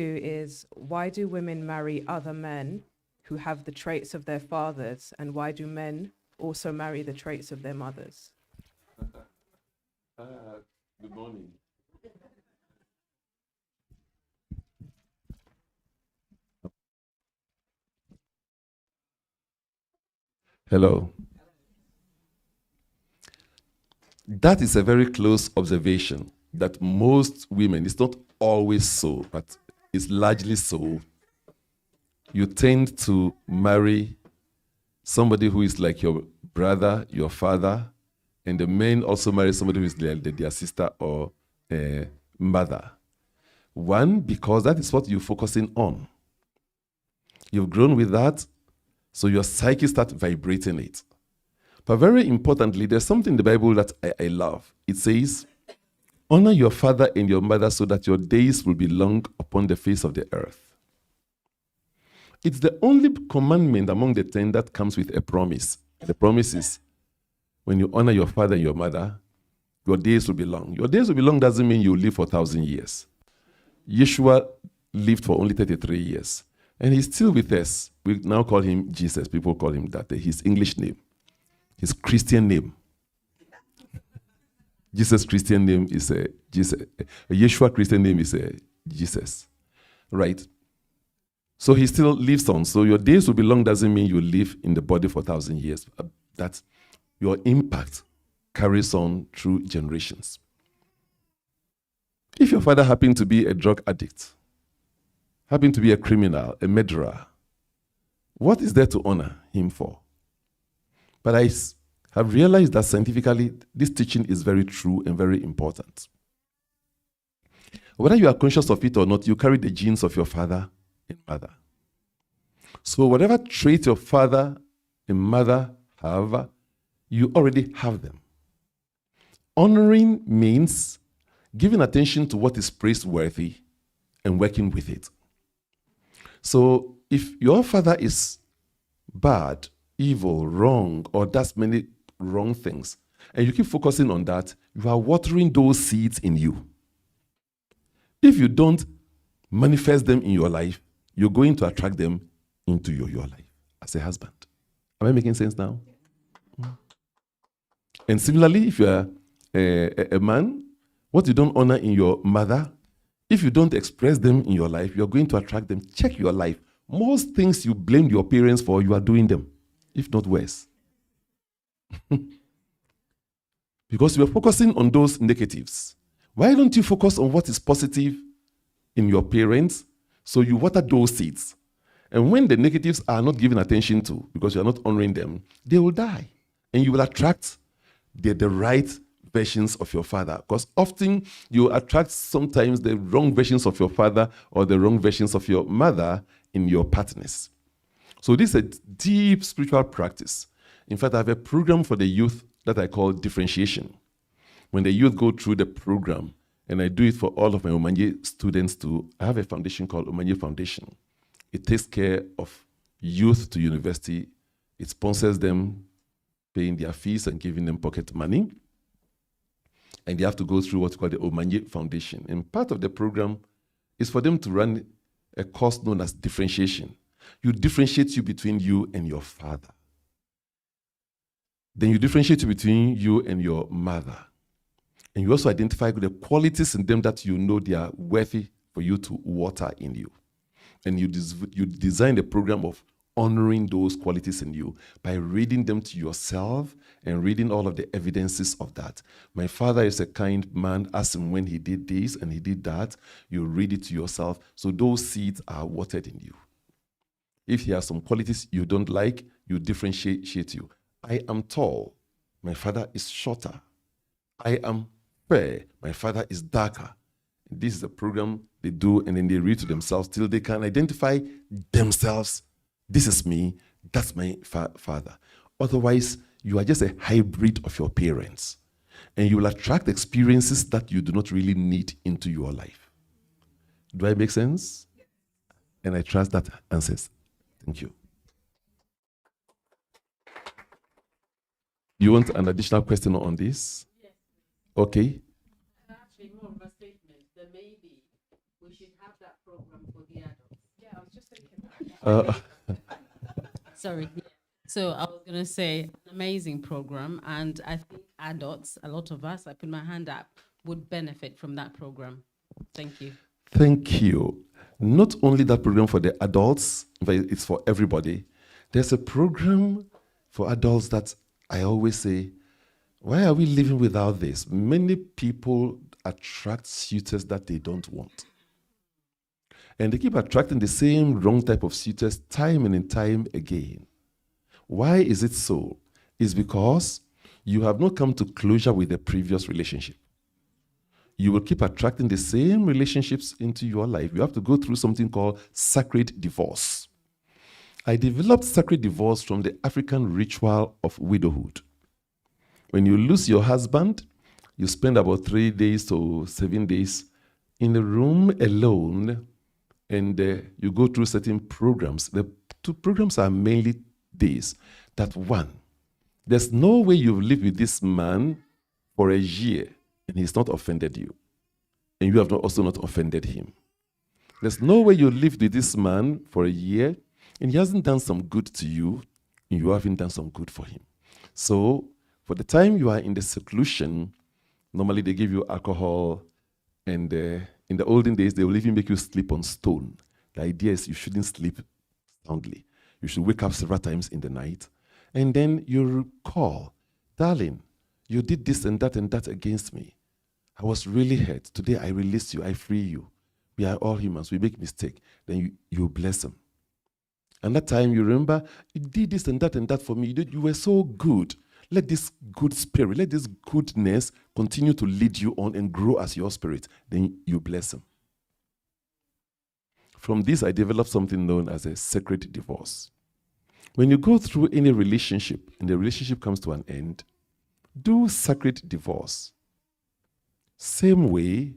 is, why do women marry other men who have the traits of their fathers, and why do men also marry the traits of their mothers? Good morning. Hello. That is a very close observation that most women, it's not always so, but it's largely so. You tend to marry somebody who is like your brother, your father, and the men also marry somebody who is their sister or mother. One, because that is what you're focusing on. You've grown with that, so your psyche starts vibrating it. But very importantly, there's something in the Bible that I love. It says, honor your father and your mother so that your days will be long upon the face of the earth. It's the only commandment among the 10 that comes with a promise. The promise is, when you honor your father and your mother, your days will be long. Your days will be long doesn't mean you live for 1,000 years. Yeshua lived for only 33 years. And he's still with us. We now call him Jesus. People call him that. His English name. His Christian name. Jesus' Christian name is Jesus. Yeshua Christian name is Jesus. Right? So he still lives on. So your days will be long doesn't mean you live in the body for 1,000 years. That your impact carries on through generations. If your father happened to be a drug addict, happened to be a criminal, a murderer, what is there to honor him for? But I have realized that scientifically, this teaching is very true and very important. Whether you are conscious of it or not, you carry the genes of your father and mother. So whatever trait your father and mother have, you already have them. Honoring means giving attention to what is praiseworthy and working with it. So if your father is bad, evil, wrong, or does many wrong things, and you keep focusing on that, you are watering those seeds in you. If you don't manifest them in your life, you're going to attract them into your life as a husband. Am I making sense now? And similarly, if you are a man, what you don't honor in your mother, if you don't express them in your life, you're going to attract them. Check your life. Most things you blame your parents for, you are doing them, if not worse. Because you are focusing on those negatives. Why don't you focus on what is positive in your parents so you water those seeds? And when the negatives are not given attention to, because you are not honoring them, they will die. And you will attract the right versions of your father. Because often you attract sometimes the wrong versions of your father or the wrong versions of your mother in your partners. So this is a deep spiritual practice. In fact, I have a program for the youth that I call differentiation. When the youth go through the program, and I do it for all of my Omanye students too, I have a foundation called Omanye Foundation. It takes care of youth to university. It sponsors them, paying their fees and giving them pocket money. And they have to go through what's called the Omanye Foundation. And part of the program is for them to run a course known as differentiation. You differentiate you between you and your father. Then you differentiate between you and your mother. And you also identify the qualities in them that you know they are worthy for you to water in you. And you design a program of honoring those qualities in you by reading them to yourself and reading all of the evidences of that. My father is a kind man, ask him when he did this and he did that. You read it to yourself. So those seeds are watered in you. If he has some qualities you don't like, you differentiate you. I am tall. My father is shorter. I am fair. My father is darker. This is a program they do, and then they read to themselves till they can identify themselves. This is me. That's my father. Otherwise, you are just a hybrid of your parents. And you will attract experiences that you do not really need into your life. Do I make sense? And I trust that answers. Thank you. You want an additional question on this? Yes. Okay. Actually, more of a statement that maybe we should have that program for the adults. Yeah, I was just thinking that. Sorry. Yeah. So I was gonna say an amazing program, and I think adults, a lot of us, I put my hand up, would benefit from that program. Thank you. Thank you. Not only that program for the adults, but it's for everybody. There's a program for adults that I always say, why are we living without this? Many people attract suitors that they don't want. And they keep attracting the same wrong type of suitors time and time again. Why is it so? It's because you have not come to closure with the previous relationship. You will keep attracting the same relationships into your life. You have to go through something called sacred divorce. I developed sacred divorce from the African ritual of widowhood. When you lose your husband, you spend about 3 days to 7 days in a room alone, and you go through certain programs. The 2 programs are mainly this, that one, there's no way you've lived with this man for a year and he's not offended you, and you have also not offended him. There's no way you lived with this man for a year and he hasn't done some good to you, and you haven't done some good for him. So for the time you are in the seclusion, normally they give you alcohol, and in the olden days, they will even make you sleep on stone. The idea is you shouldn't sleep soundly. You should wake up several times in the night, and then you recall, darling, you did this and that against me. I was really hurt. Today I release you, I free you. We are all humans, we make mistakes. Then you bless them. And that time you remember, you did this and that for me. You were so good. Let this good spirit, let this goodness continue to lead you on and grow as your spirit. Then you bless them. From this, I developed something known as a sacred divorce. When you go through any relationship and the relationship comes to an end, do sacred divorce. Same way,